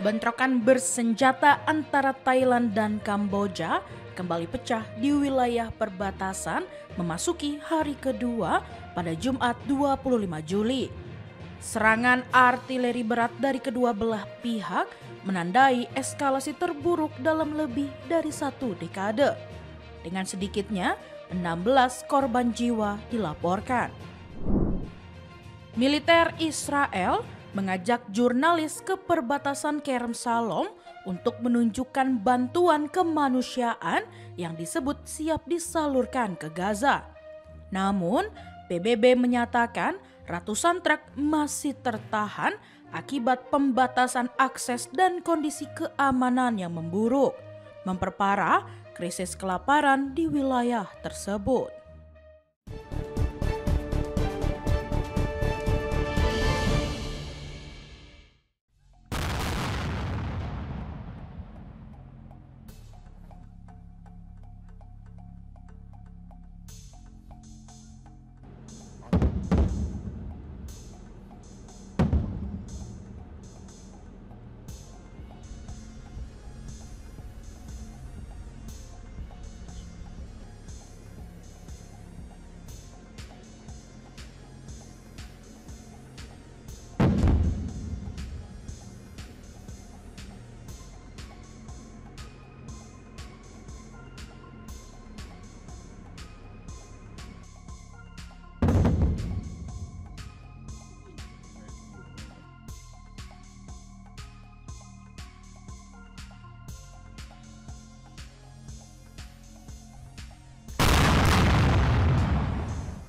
Bentrokan bersenjata antara Thailand dan Kamboja kembali pecah di wilayah perbatasan memasuki hari kedua pada Jumat 25 Juli. Serangan artileri berat dari kedua belah pihak menandai eskalasi terburuk dalam lebih dari satu dekade. Dengan sedikitnya 16 korban jiwa dilaporkan. Militer Israel mengajak jurnalis ke perbatasan Kerem Shalom untuk menunjukkan bantuan kemanusiaan yang disebut siap disalurkan ke Gaza. Namun, PBB menyatakan ratusan truk masih tertahan akibat pembatasan akses dan kondisi keamanan yang memburuk, memperparah krisis kelaparan di wilayah tersebut.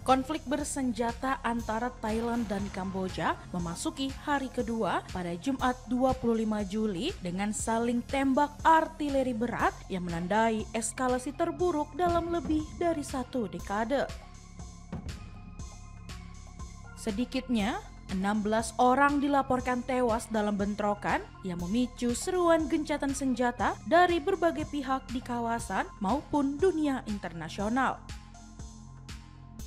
Konflik bersenjata antara Thailand dan Kamboja memasuki hari kedua pada Jumat 25 Juli dengan saling tembak artileri berat yang menandai eskalasi terburuk dalam lebih dari satu dekade. Sedikitnya 16 orang dilaporkan tewas dalam bentrokan yang memicu seruan gencatan senjata dari berbagai pihak di kawasan maupun dunia internasional.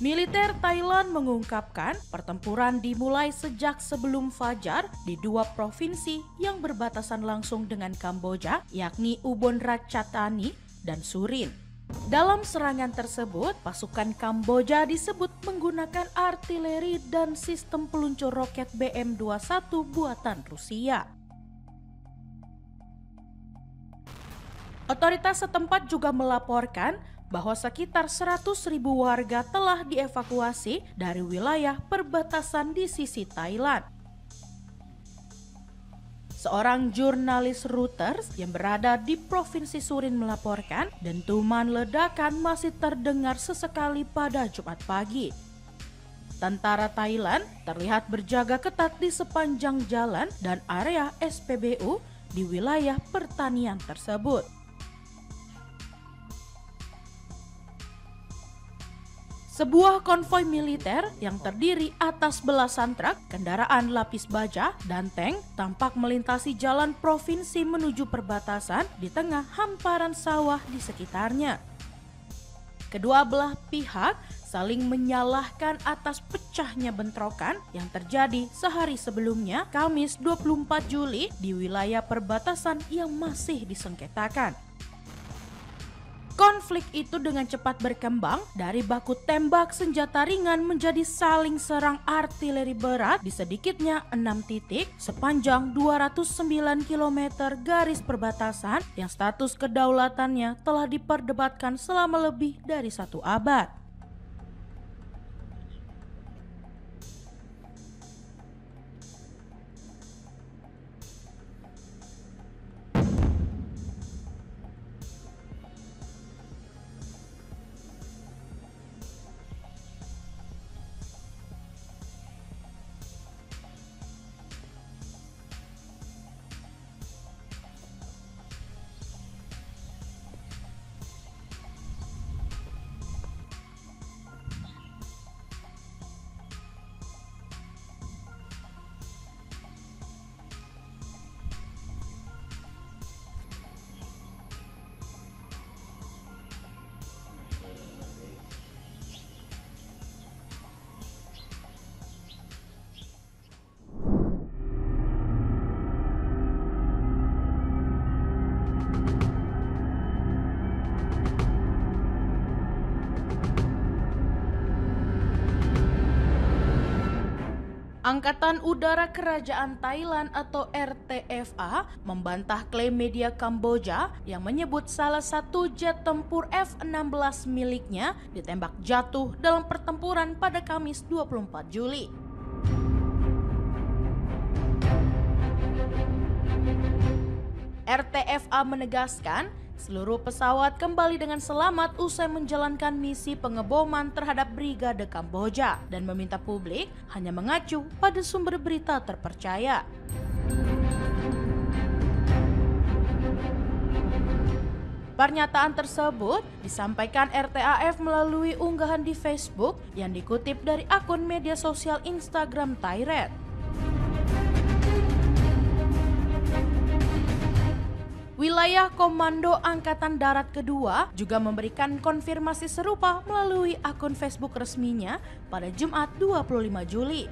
Militer Thailand mengungkapkan pertempuran dimulai sejak sebelum fajar di dua provinsi yang berbatasan langsung dengan Kamboja, yakni Ubon Ratchathani dan Surin. Dalam serangan tersebut, pasukan Kamboja disebut menggunakan artileri dan sistem peluncur roket BM-21 buatan Rusia. Otoritas setempat juga melaporkan bahwa sekitar 100.000 warga telah dievakuasi dari wilayah perbatasan di sisi Thailand. Seorang jurnalis Reuters yang berada di Provinsi Surin melaporkan dentuman ledakan masih terdengar sesekali pada Jumat pagi. Tentara Thailand terlihat berjaga ketat di sepanjang jalan dan area SPBU di wilayah pertanian tersebut. Sebuah konvoi militer yang terdiri atas belasan truk, kendaraan lapis baja, dan tank tampak melintasi jalan provinsi menuju perbatasan di tengah hamparan sawah di sekitarnya. Kedua belah pihak saling menyalahkan atas pecahnya bentrokan yang terjadi sehari sebelumnya, Kamis 24 Juli, di wilayah perbatasan yang masih disengketakan. Konflik itu dengan cepat berkembang dari baku tembak senjata ringan menjadi saling serang artileri berat di sedikitnya 6 titik sepanjang 209 km garis perbatasan yang status kedaulatannya telah diperdebatkan selama lebih dari 1 abad. Angkatan Udara Kerajaan Thailand atau RTFA membantah klaim media Kamboja yang menyebut salah satu jet tempur F-16 miliknya ditembak jatuh dalam pertempuran pada Kamis 24 Juli. RTFA menegaskan seluruh pesawat kembali dengan selamat usai menjalankan misi pengeboman terhadap Brigade Kamboja dan meminta publik hanya mengacu pada sumber berita terpercaya. Pernyataan tersebut disampaikan RTAF melalui unggahan di Facebook yang dikutip dari akun media sosial Instagram Thailand. Wilayah Komando Angkatan Darat Kedua juga memberikan konfirmasi serupa melalui akun Facebook resminya pada Jumat 25 Juli.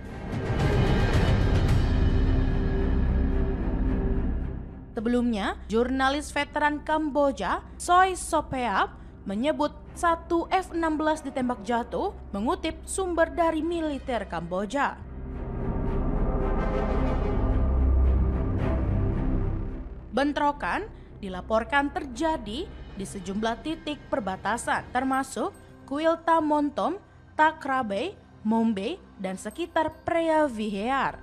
Sebelumnya, jurnalis veteran Kamboja, Choi Sopeap, menyebut satu F-16 ditembak jatuh, mengutip sumber dari militer Kamboja. Bentrokan dilaporkan terjadi di sejumlah titik perbatasan termasuk Kuil Tamontom, Takrabe, Mombe, dan sekitar Preah Vihear.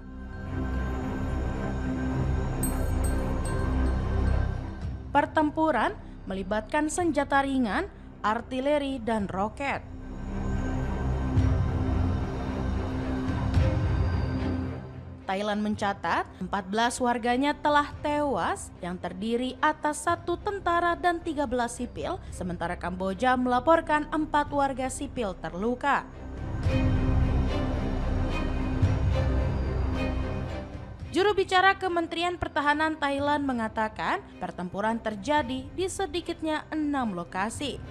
Pertempuran melibatkan senjata ringan, artileri, dan roket. Thailand mencatat 14 warganya telah tewas yang terdiri atas 1 tentara dan 13 sipil, sementara Kamboja melaporkan 4 warga sipil terluka. Juru bicara Kementerian Pertahanan Thailand mengatakan pertempuran terjadi di sedikitnya 6 lokasi.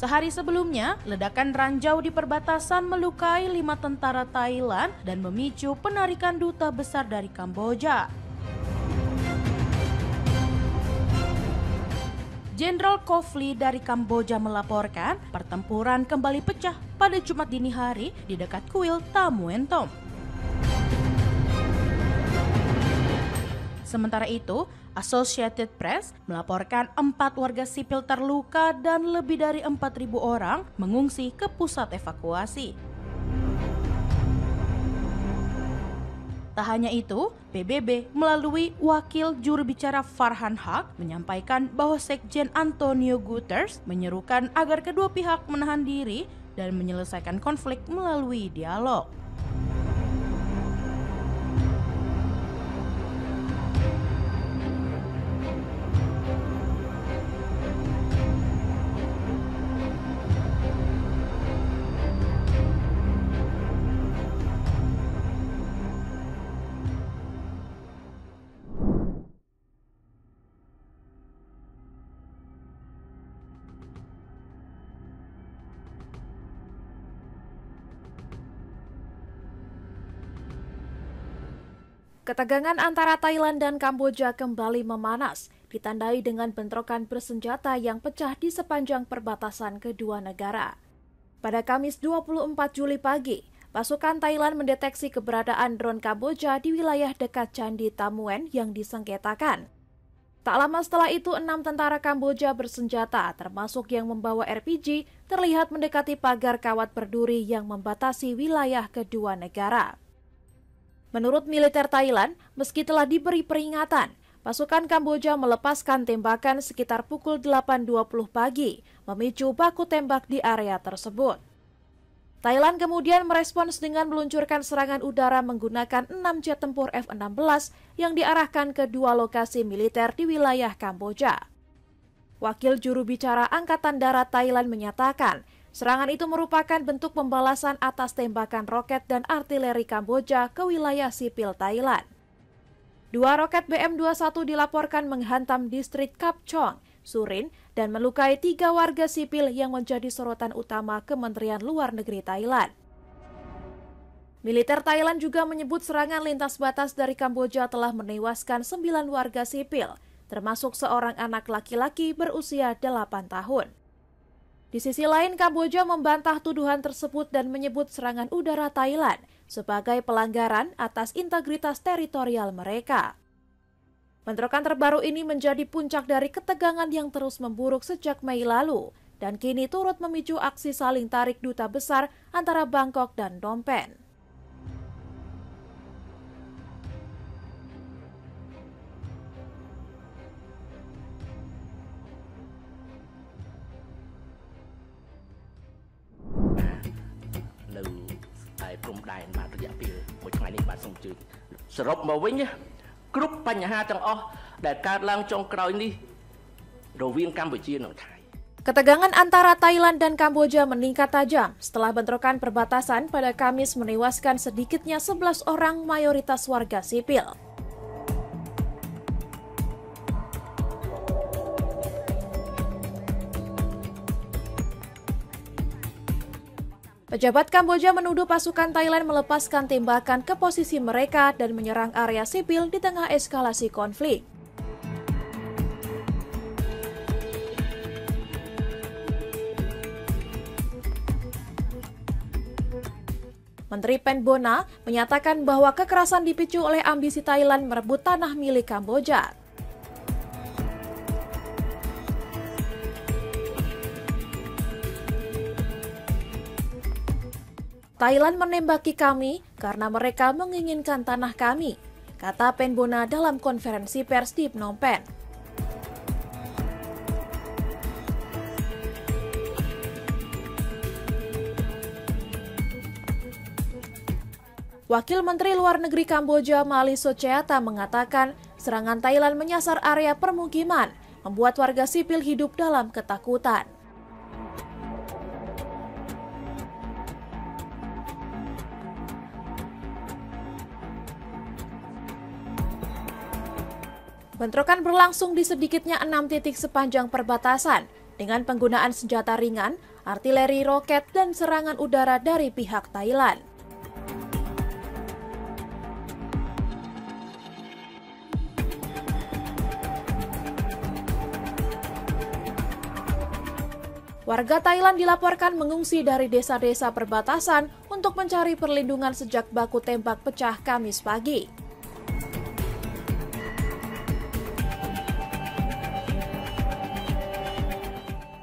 Sehari sebelumnya, ledakan ranjau di perbatasan melukai 5 tentara Thailand dan memicu penarikan duta besar dari Kamboja. Jenderal Kofli dari Kamboja melaporkan pertempuran kembali pecah pada Jumat dini hari di dekat kuil Tamuentom. Sementara itu, Associated Press melaporkan 4 warga sipil terluka dan lebih dari 4.000 orang mengungsi ke pusat evakuasi. Tak hanya itu, PBB melalui wakil juru bicara Farhan Haq menyampaikan bahwa Sekjen Antonio Guterres menyerukan agar kedua pihak menahan diri dan menyelesaikan konflik melalui dialog. Ketegangan antara Thailand dan Kamboja kembali memanas, ditandai dengan bentrokan bersenjata yang pecah di sepanjang perbatasan kedua negara. Pada Kamis 24 Juli pagi, pasukan Thailand mendeteksi keberadaan drone Kamboja di wilayah dekat Candi Tamuen yang disengketakan. Tak lama setelah itu, 6 tentara Kamboja bersenjata, termasuk yang membawa RPG, terlihat mendekati pagar kawat berduri yang membatasi wilayah kedua negara. Menurut militer Thailand, meski telah diberi peringatan, pasukan Kamboja melepaskan tembakan sekitar pukul 8.20 pagi, memicu baku tembak di area tersebut. Thailand kemudian merespons dengan meluncurkan serangan udara menggunakan 6 jet tempur F-16 yang diarahkan ke 2 lokasi militer di wilayah Kamboja. Wakil juru bicara Angkatan Darat Thailand menyatakan, serangan itu merupakan bentuk pembalasan atas tembakan roket dan artileri Kamboja ke wilayah sipil Thailand. 2 roket BM-21 dilaporkan menghantam distrik Kap Chong, Surin, dan melukai 3 warga sipil yang menjadi sorotan utama Kementerian Luar Negeri Thailand. Militer Thailand juga menyebut serangan lintas batas dari Kamboja telah menewaskan 9 warga sipil, termasuk seorang anak laki-laki berusia 8 tahun. Di sisi lain, Kamboja membantah tuduhan tersebut dan menyebut serangan udara Thailand sebagai pelanggaran atas integritas teritorial mereka. Bentrokan terbaru ini menjadi puncak dari ketegangan yang terus memburuk sejak Mei lalu dan kini turut memicu aksi saling tarik duta besar antara Bangkok dan Phnom Penh. Ketegangan antara Thailand dan Kamboja meningkat tajam setelah bentrokan perbatasan pada Kamis menewaskan sedikitnya 11 orang mayoritas warga sipil. Pejabat Kamboja menuduh pasukan Thailand melepaskan tembakan ke posisi mereka dan menyerang area sipil di tengah eskalasi konflik. Menteri Pen Bona menyatakan bahwa kekerasan dipicu oleh ambisi Thailand merebut tanah milik Kamboja. Thailand menembaki kami karena mereka menginginkan tanah kami, kata Pen Bona dalam konferensi pers di Phnom Penh. Wakil Menteri Luar Negeri Kamboja Mali Socheata mengatakan serangan Thailand menyasar area permukiman, membuat warga sipil hidup dalam ketakutan. Bentrokan berlangsung di sedikitnya 6 titik sepanjang perbatasan dengan penggunaan senjata ringan, artileri roket, dan serangan udara dari pihak Thailand. Warga Thailand dilaporkan mengungsi dari desa-desa perbatasan untuk mencari perlindungan sejak baku tembak pecah Kamis pagi.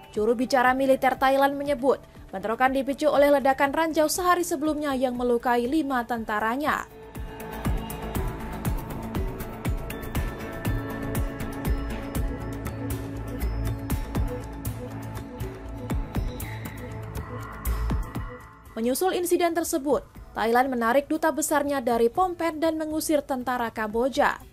Juru bicara militer Thailand menyebut, bentrokan dipicu oleh ledakan ranjau sehari sebelumnya yang melukai 5 tentaranya. Menyusul insiden tersebut, Thailand menarik duta besarnya dari Phnom Penh dan mengusir tentara Kamboja.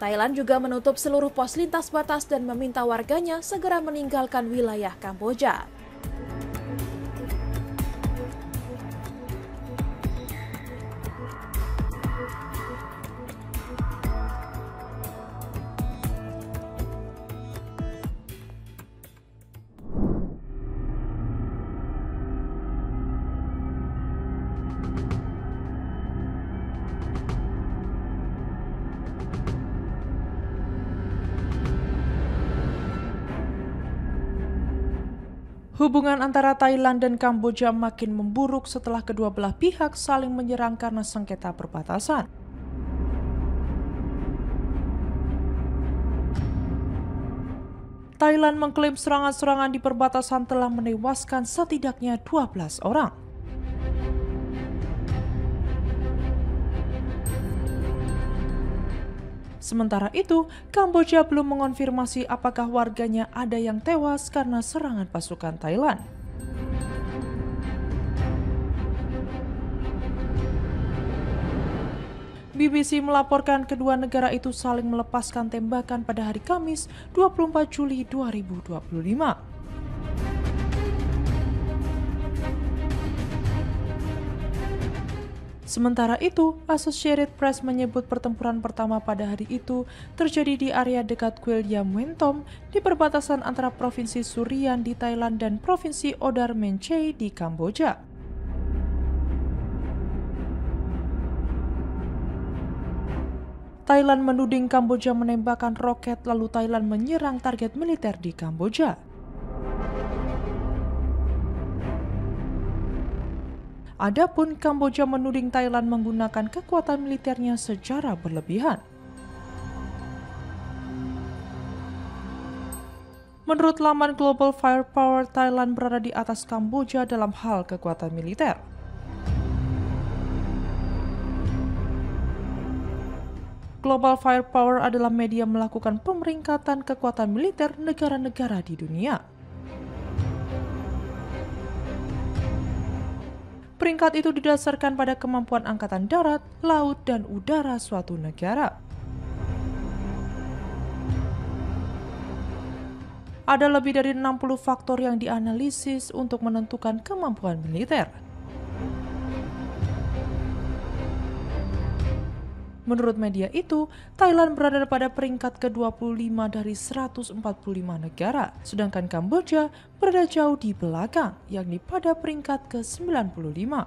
Thailand juga menutup seluruh pos lintas batas dan meminta warganya segera meninggalkan wilayah Kamboja. Hubungan antara Thailand dan Kamboja makin memburuk setelah kedua belah pihak saling menyerang karena sengketa perbatasan. Thailand mengklaim serangan-serangan di perbatasan telah menewaskan setidaknya 12 orang. Sementara itu, Kamboja belum mengonfirmasi apakah warganya ada yang tewas karena serangan pasukan Thailand. BBC melaporkan kedua negara itu saling melepaskan tembakan pada hari Kamis, 24 Juli 2025. Sementara itu, Associated Press menyebut pertempuran pertama pada hari itu terjadi di area dekat kuil Yam Wen Tom di perbatasan antara Provinsi Surian di Thailand dan Provinsi Odar Menchay di Kamboja. Thailand menuding Kamboja menembakkan roket lalu Thailand menyerang target militer di Kamboja. Adapun Kamboja menuding Thailand menggunakan kekuatan militernya secara berlebihan. Menurut laman Global Firepower, Thailand berada di atas Kamboja dalam hal kekuatan militer. Global Firepower adalah media melakukan pemeringkatan kekuatan militer negara-negara di dunia. Peringkat itu didasarkan pada kemampuan angkatan darat, laut, dan udara suatu negara. Ada lebih dari 60 faktor yang dianalisis untuk menentukan kemampuan militer. Menurut media itu, Thailand berada pada peringkat ke-25 dari 145 negara, sedangkan Kamboja berada jauh di belakang, yakni pada peringkat ke-95.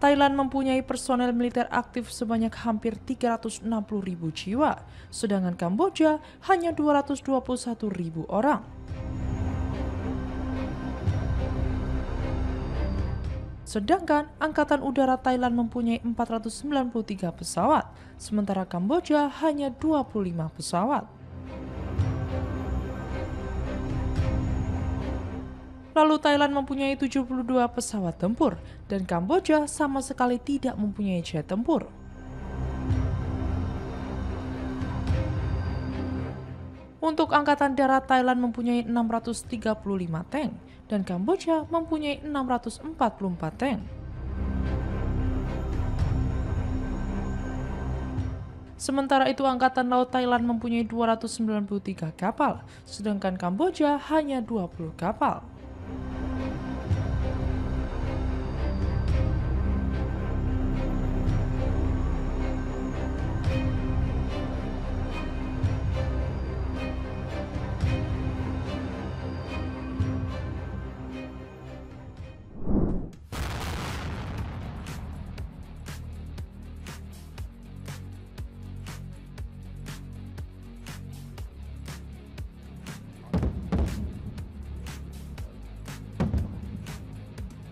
Thailand mempunyai personel militer aktif sebanyak hampir 360.000 jiwa, sedangkan Kamboja hanya 221.000 orang. Sedangkan Angkatan Udara Thailand mempunyai 493 pesawat, sementara Kamboja hanya 25 pesawat. Lalu Thailand mempunyai 72 pesawat tempur, dan Kamboja sama sekali tidak mempunyai jet tempur. Untuk Angkatan Darat, Thailand mempunyai 635 tank, dan Kamboja mempunyai 644 tank. Sementara itu, Angkatan Laut Thailand mempunyai 293 kapal, sedangkan Kamboja hanya 20 kapal.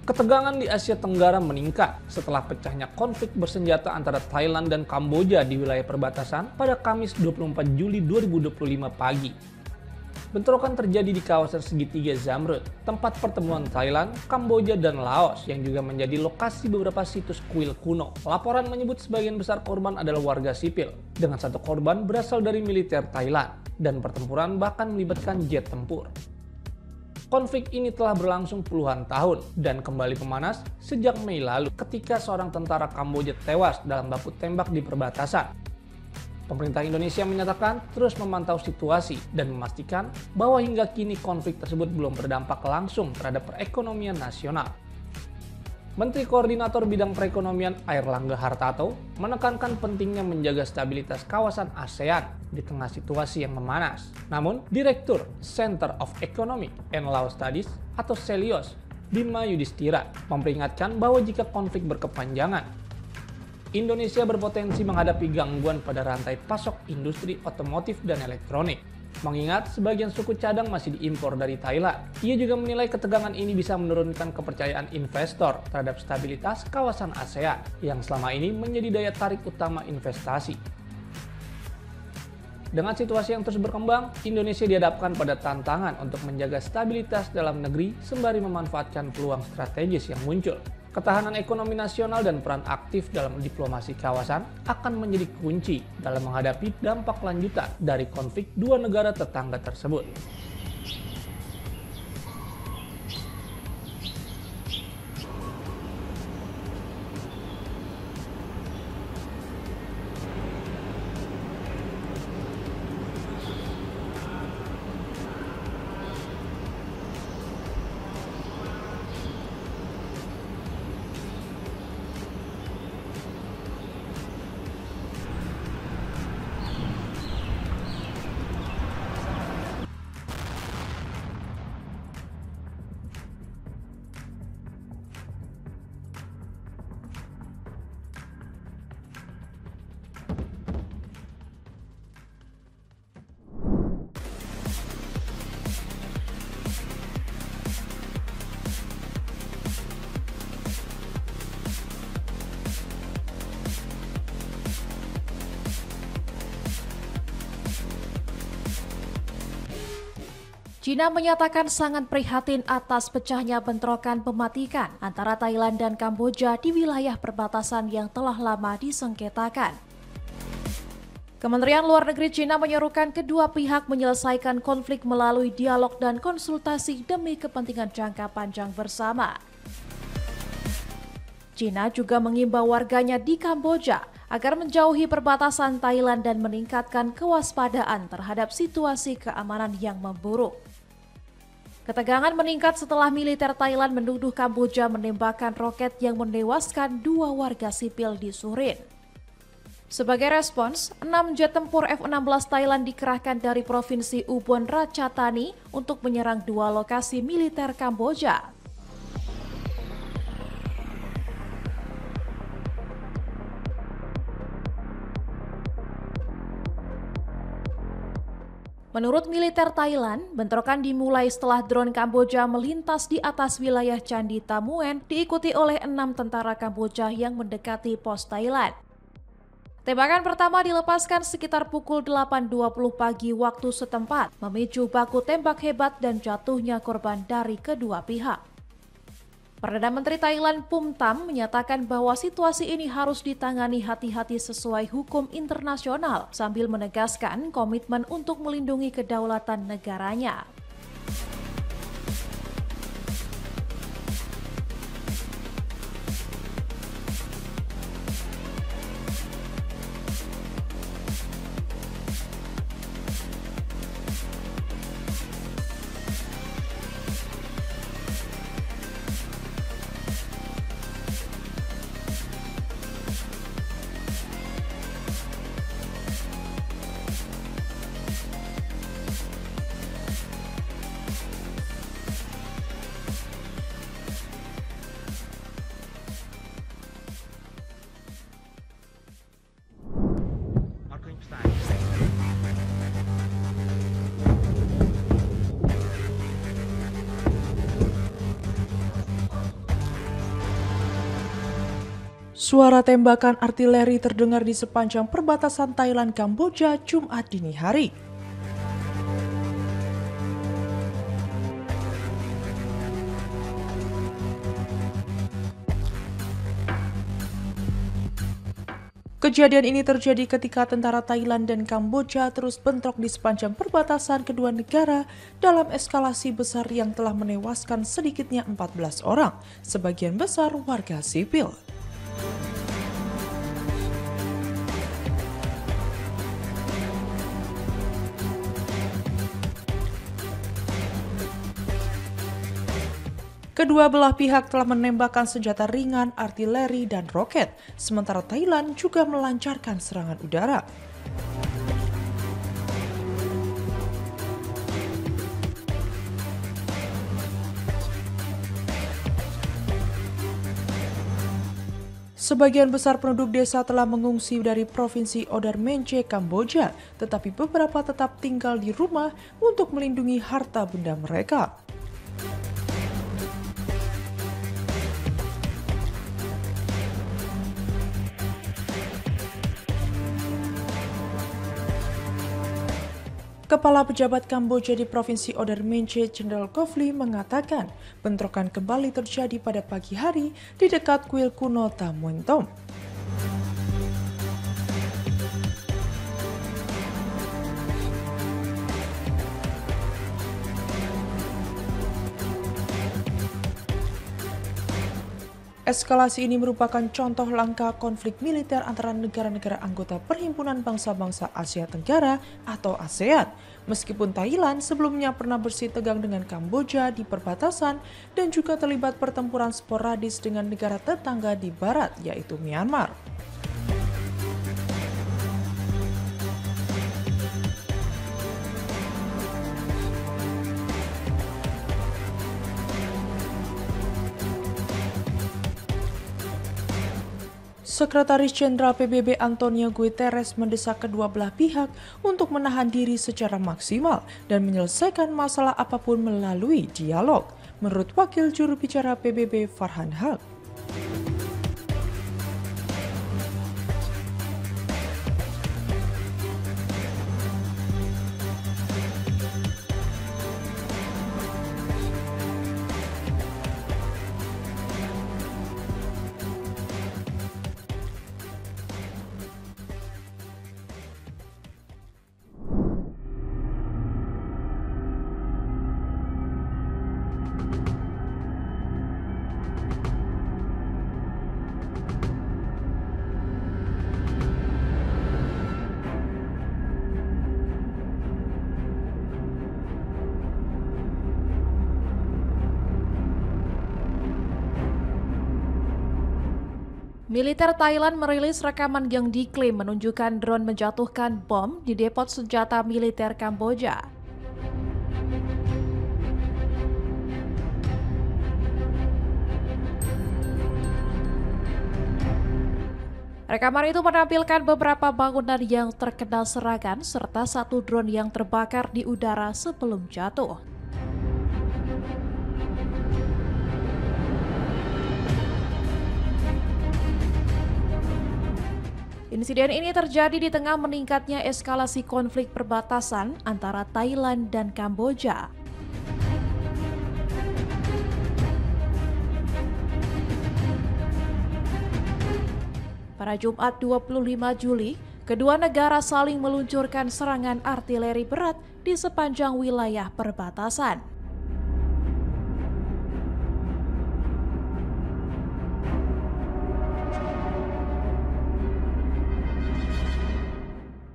Ketegangan di Asia Tenggara meningkat setelah pecahnya konflik bersenjata antara Thailand dan Kamboja di wilayah perbatasan pada Kamis 24 Juli 2025 pagi. Bentrokan terjadi di kawasan segitiga Zamrud, tempat pertemuan Thailand, Kamboja, dan Laos yang juga menjadi lokasi beberapa situs kuil kuno. Laporan menyebut sebagian besar korban adalah warga sipil, dengan satu korban berasal dari militer Thailand, dan pertempuran bahkan melibatkan jet tempur. Konflik ini telah berlangsung puluhan tahun dan kembali memanas sejak Mei lalu ketika seorang tentara Kamboja tewas dalam baku tembak di perbatasan. Pemerintah Indonesia menyatakan terus memantau situasi dan memastikan bahwa hingga kini konflik tersebut belum berdampak langsung terhadap perekonomian nasional. Menteri Koordinator Bidang Perekonomian Airlangga Hartarto menekankan pentingnya menjaga stabilitas kawasan ASEAN di tengah situasi yang memanas. Namun, Direktur Center of Economic and Law Studies atau CELIOS, Bima Yudhistira, memperingatkan bahwa jika konflik berkepanjangan, Indonesia berpotensi menghadapi gangguan pada rantai pasok industri otomotif dan elektronik. Mengingat sebagian suku cadang masih diimpor dari Thailand, ia juga menilai ketegangan ini bisa menurunkan kepercayaan investor terhadap stabilitas kawasan ASEAN yang selama ini menjadi daya tarik utama investasi. Dengan situasi yang terus berkembang, Indonesia dihadapkan pada tantangan untuk menjaga stabilitas dalam negeri sembari memanfaatkan peluang strategis yang muncul. Ketahanan ekonomi nasional dan peran aktif dalam diplomasi kawasan akan menjadi kunci dalam menghadapi dampak lanjutan dari konflik dua negara tetangga tersebut. China menyatakan sangat prihatin atas pecahnya bentrokan mematikan antara Thailand dan Kamboja di wilayah perbatasan yang telah lama disengketakan. Kementerian Luar Negeri China menyerukan kedua pihak menyelesaikan konflik melalui dialog dan konsultasi demi kepentingan jangka panjang bersama. China juga mengimbau warganya di Kamboja agar menjauhi perbatasan Thailand dan meningkatkan kewaspadaan terhadap situasi keamanan yang memburuk. Ketegangan meningkat setelah militer Thailand menuduh Kamboja menembakkan roket yang menewaskan 2 warga sipil di Surin. Sebagai respons, 6 jet tempur F-16 Thailand dikerahkan dari Provinsi Ubon Ratchathani untuk menyerang 2 lokasi militer Kamboja. Menurut militer Thailand, bentrokan dimulai setelah drone Kamboja melintas di atas wilayah Candi Tamuen diikuti oleh 6 tentara Kamboja yang mendekati pos Thailand. Tembakan pertama dilepaskan sekitar pukul 8.20 pagi waktu setempat, memicu baku tembak hebat dan jatuhnya korban dari kedua pihak. Perdana Menteri Thailand Phum Tham menyatakan bahwa situasi ini harus ditangani hati-hati sesuai hukum internasional sambil menegaskan komitmen untuk melindungi kedaulatan negaranya. Suara tembakan artileri terdengar di sepanjang perbatasan Thailand-Kamboja Jumat dini hari. Kejadian ini terjadi ketika tentara Thailand dan Kamboja terus bentrok di sepanjang perbatasan kedua negara dalam eskalasi besar yang telah menewaskan sedikitnya 14 orang, sebagian besar warga sipil. Kedua belah pihak telah menembakkan senjata ringan, artileri, dan roket, sementara Thailand juga melancarkan serangan udara. Sebagian besar penduduk desa telah mengungsi dari Provinsi Odar Mence, Kamboja, tetapi beberapa tetap tinggal di rumah untuk melindungi harta benda mereka. Kepala Pejabat Kamboja di Provinsi Odar Mence, Jenderal Kofli, mengatakan bentrokan kembali terjadi pada pagi hari di dekat kuil kuno Tamuen Tom. Eskalasi ini merupakan contoh langkah konflik militer antara negara-negara anggota Perhimpunan Bangsa-Bangsa Asia Tenggara atau ASEAN. Meskipun Thailand sebelumnya pernah bersih tegang dengan Kamboja di perbatasan dan juga terlibat pertempuran sporadis dengan negara tetangga di barat, yaitu Myanmar. Sekretaris Jenderal PBB Antonio Guterres mendesak kedua belah pihak untuk menahan diri secara maksimal dan menyelesaikan masalah apapun melalui dialog, menurut Wakil Juru Bicara PBB Farhan Haq. Militer Thailand merilis rekaman yang diklaim menunjukkan drone menjatuhkan bom di depot senjata militer Kamboja. Rekaman itu menampilkan beberapa bangunan yang terkena serangan serta satu drone yang terbakar di udara sebelum jatuh. Insiden ini terjadi di tengah meningkatnya eskalasi konflik perbatasan antara Thailand dan Kamboja. Pada Jumat 25 Juli, kedua negara saling meluncurkan serangan artileri berat di sepanjang wilayah perbatasan.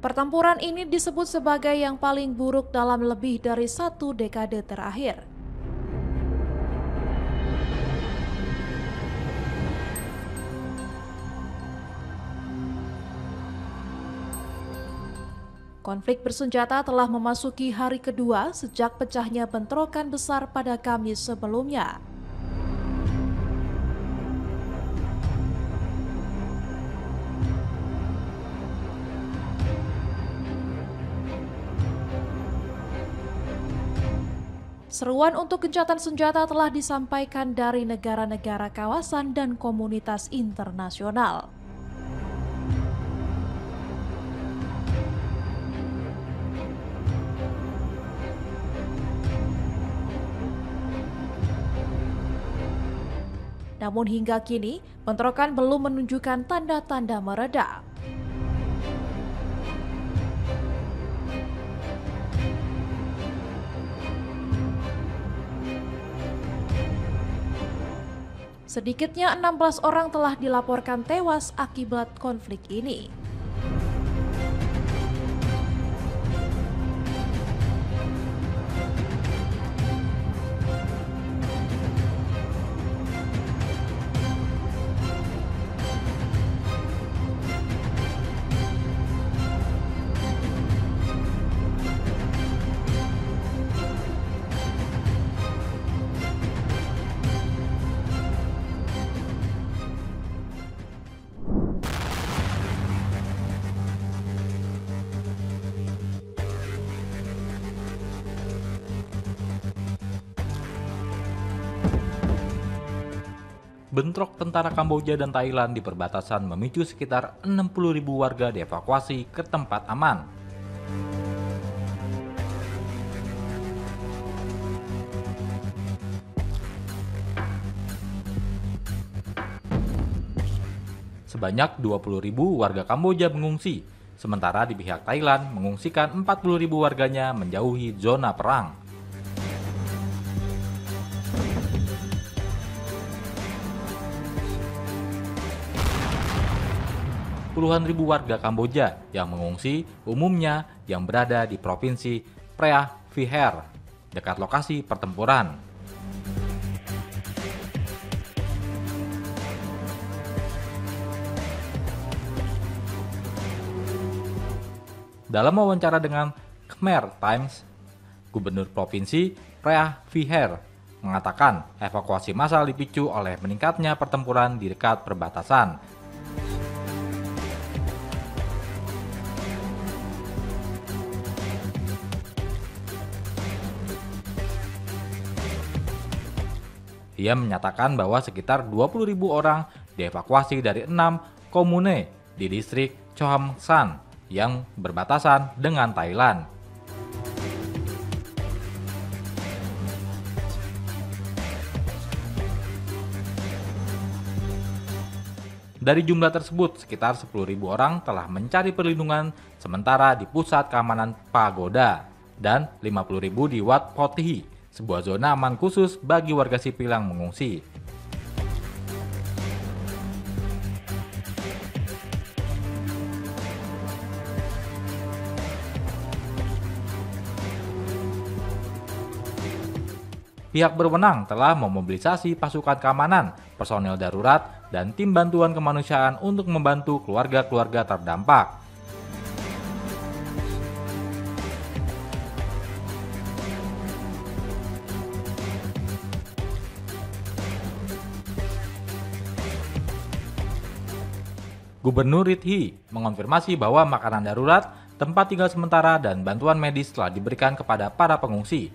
Pertempuran ini disebut sebagai yang paling buruk dalam lebih dari 1 dekade terakhir. Konflik bersenjata telah memasuki hari kedua sejak pecahnya bentrokan besar pada Kamis sebelumnya. Seruan untuk gencatan senjata telah disampaikan dari negara-negara kawasan dan komunitas internasional. Namun hingga kini, bentrokan belum menunjukkan tanda-tanda mereda. Sedikitnya 16 orang telah dilaporkan tewas akibat konflik ini. Bentrok tentara Kamboja dan Thailand di perbatasan memicu sekitar 60.000 warga dievakuasi ke tempat aman. Sebanyak 20.000 warga Kamboja mengungsi, sementara di pihak Thailand mengungsikan 40.000 warganya menjauhi zona perang. Puluhan ribu warga Kamboja yang mengungsi umumnya yang berada di Provinsi Preah Vihear, dekat lokasi pertempuran. Dalam wawancara dengan Khmer Times, Gubernur Provinsi Preah Vihear mengatakan evakuasi massal dipicu oleh meningkatnya pertempuran di dekat perbatasan. Ia menyatakan bahwa sekitar 20.000 orang dievakuasi dari 6 komune di distrik Choam San yang berbatasan dengan Thailand. Dari jumlah tersebut, sekitar 10.000 orang telah mencari perlindungan sementara di pusat keamanan Pagoda dan 50.000 di Wat Pothi, sebuah zona aman khusus bagi warga sipil yang mengungsi. Pihak berwenang telah memobilisasi pasukan keamanan personel darurat, dan tim bantuan kemanusiaan untuk membantu keluarga-keluarga terdampak. Gubernur Ridhi mengonfirmasi bahwa makanan darurat, tempat tinggal sementara, dan bantuan medis telah diberikan kepada para pengungsi.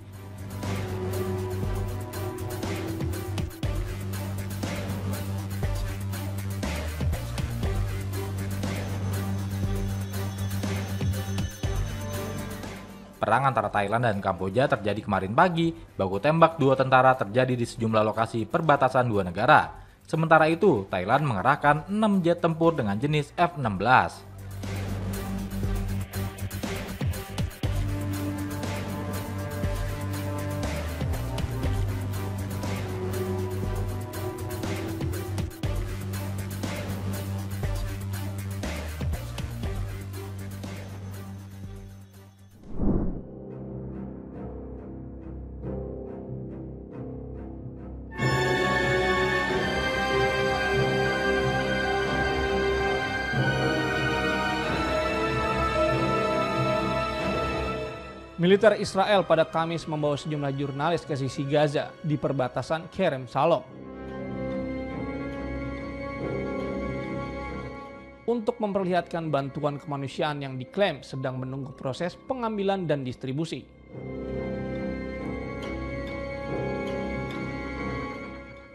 Perang antara Thailand dan Kamboja terjadi kemarin pagi. Baku tembak dua tentara terjadi di sejumlah lokasi perbatasan dua negara. Sementara itu, Thailand mengerahkan 6 jet tempur dengan jenis F-16. Militer Israel pada Kamis membawa sejumlah jurnalis ke sisi Gaza di perbatasan Kerem Shalom untuk memperlihatkan bantuan kemanusiaan yang diklaim sedang menunggu proses pengambilan dan distribusi.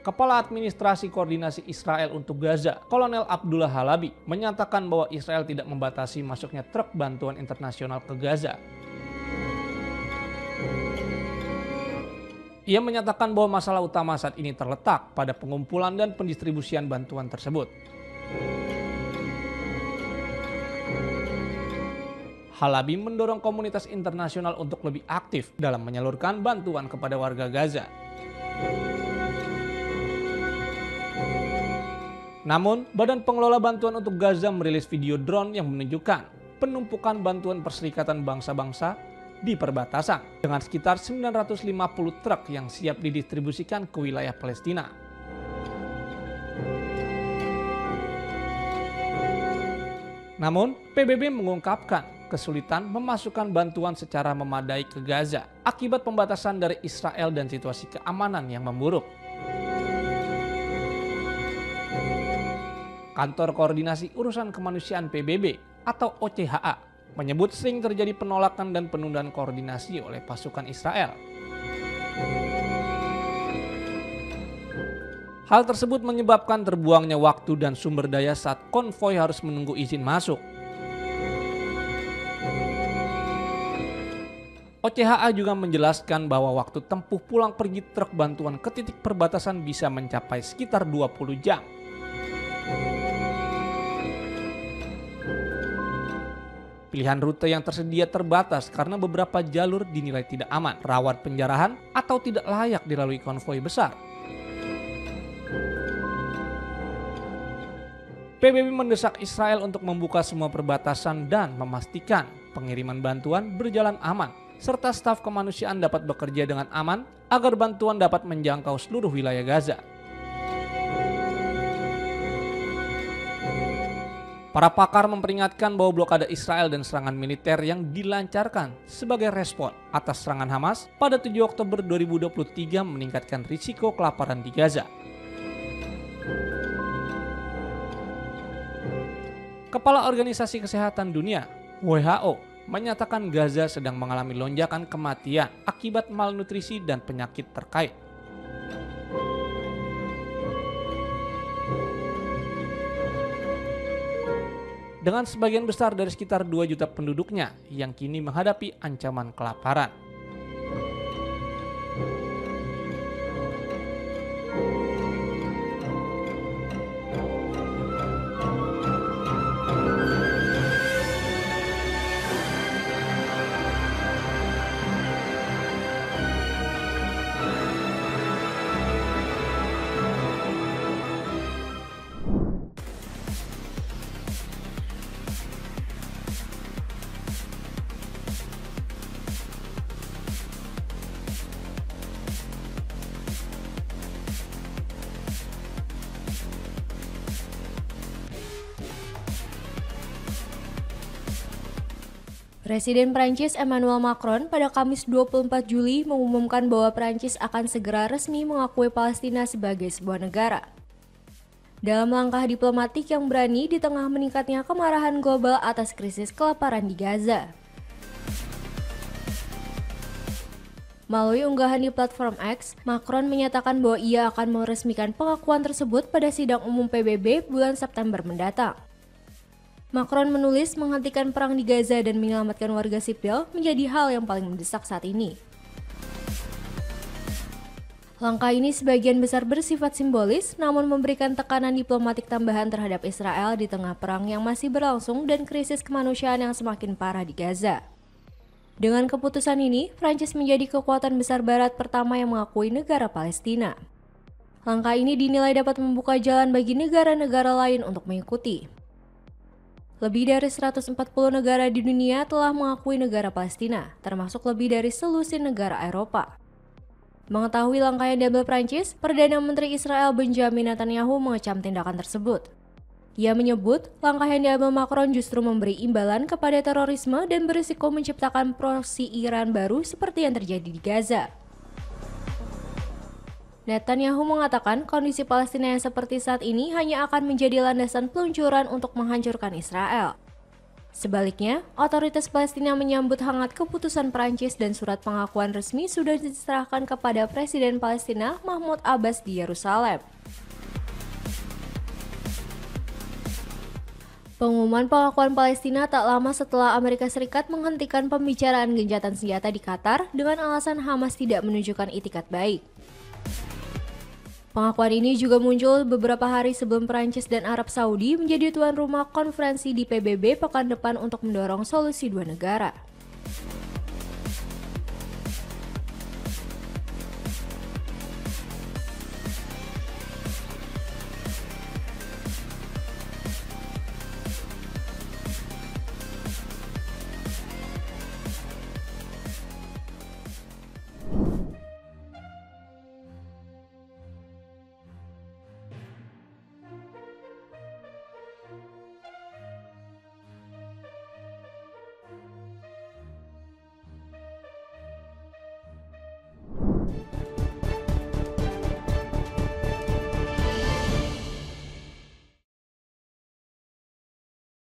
Kepala Administrasi Koordinasi Israel untuk Gaza, Kolonel Abdullah Halabi, menyatakan bahwa Israel tidak membatasi masuknya truk bantuan internasional ke Gaza. Ia menyatakan bahwa masalah utama saat ini terletak pada pengumpulan dan pendistribusian bantuan tersebut. Halabi mendorong komunitas internasional untuk lebih aktif dalam menyalurkan bantuan kepada warga Gaza. Namun, Badan Pengelola Bantuan untuk Gaza merilis video drone yang menunjukkan penumpukan bantuan Perserikatan Bangsa-Bangsa di perbatasan dengan sekitar 950 truk yang siap didistribusikan ke wilayah Palestina. Namun, PBB mengungkapkan kesulitan memasukkan bantuan secara memadai ke Gaza akibat pembatasan dari Israel dan situasi keamanan yang memburuk. Kantor Koordinasi Urusan Kemanusiaan PBB atau OCHA menyebut sering terjadi penolakan dan penundaan koordinasi oleh pasukan Israel. Hal tersebut menyebabkan terbuangnya waktu dan sumber daya saat konvoi harus menunggu izin masuk. OCHA juga menjelaskan bahwa waktu tempuh pulang pergi truk bantuan ke titik perbatasan bisa mencapai sekitar 20 jam. Pilihan rute yang tersedia terbatas karena beberapa jalur dinilai tidak aman, rawan penjarahan, atau tidak layak dilalui konvoi besar. PBB mendesak Israel untuk membuka semua perbatasan dan memastikan pengiriman bantuan berjalan aman, serta staf kemanusiaan dapat bekerja dengan aman agar bantuan dapat menjangkau seluruh wilayah Gaza. Para pakar memperingatkan bahwa blokade Israel dan serangan militer yang dilancarkan sebagai respon atas serangan Hamas pada 7 Oktober 2023 meningkatkan risiko kelaparan di Gaza. Kepala Organisasi Kesehatan Dunia, WHO, menyatakan Gaza sedang mengalami lonjakan kematian akibat malnutrisi dan penyakit terkait. Dengan sebagian besar dari sekitar 2 juta penduduknya yang kini menghadapi ancaman kelaparan. Presiden Prancis Emmanuel Macron pada Kamis 24 Juli mengumumkan bahwa Prancis akan segera resmi mengakui Palestina sebagai sebuah negara. Dalam langkah diplomatik yang berani di tengah meningkatnya kemarahan global atas krisis kelaparan di Gaza. Melalui unggahan di platform X, Macron menyatakan bahwa ia akan meresmikan pengakuan tersebut pada sidang umum PBB bulan September mendatang. Macron menulis menghentikan perang di Gaza dan menyelamatkan warga sipil menjadi hal yang paling mendesak saat ini. Langkah ini sebagian besar bersifat simbolis, namun memberikan tekanan diplomatik tambahan terhadap Israel di tengah perang yang masih berlangsung dan krisis kemanusiaan yang semakin parah di Gaza. Dengan keputusan ini, Prancis menjadi kekuatan besar Barat pertama yang mengakui negara Palestina. Langkah ini dinilai dapat membuka jalan bagi negara-negara lain untuk mengikuti. Lebih dari 140 negara di dunia telah mengakui negara Palestina, termasuk lebih dari selusin negara Eropa. Mengetahui langkah yang diambil Prancis, Perdana Menteri Israel Benjamin Netanyahu mengecam tindakan tersebut. Ia menyebut langkah yang diambil Macron justru memberi imbalan kepada terorisme dan berisiko menciptakan proksi Iran baru seperti yang terjadi di Gaza. Netanyahu mengatakan kondisi Palestina yang seperti saat ini hanya akan menjadi landasan peluncuran untuk menghancurkan Israel. Sebaliknya, otoritas Palestina menyambut hangat keputusan Prancis dan surat pengakuan resmi sudah diserahkan kepada Presiden Palestina Mahmud Abbas di Yerusalem. Pengumuman pengakuan Palestina tak lama setelah Amerika Serikat menghentikan pembicaraan gencatan senjata di Qatar dengan alasan Hamas tidak menunjukkan itikat baik. Pengakuan ini juga muncul beberapa hari sebelum Prancis dan Arab Saudi menjadi tuan rumah konferensi di PBB pekan depan untuk mendorong solusi dua negara.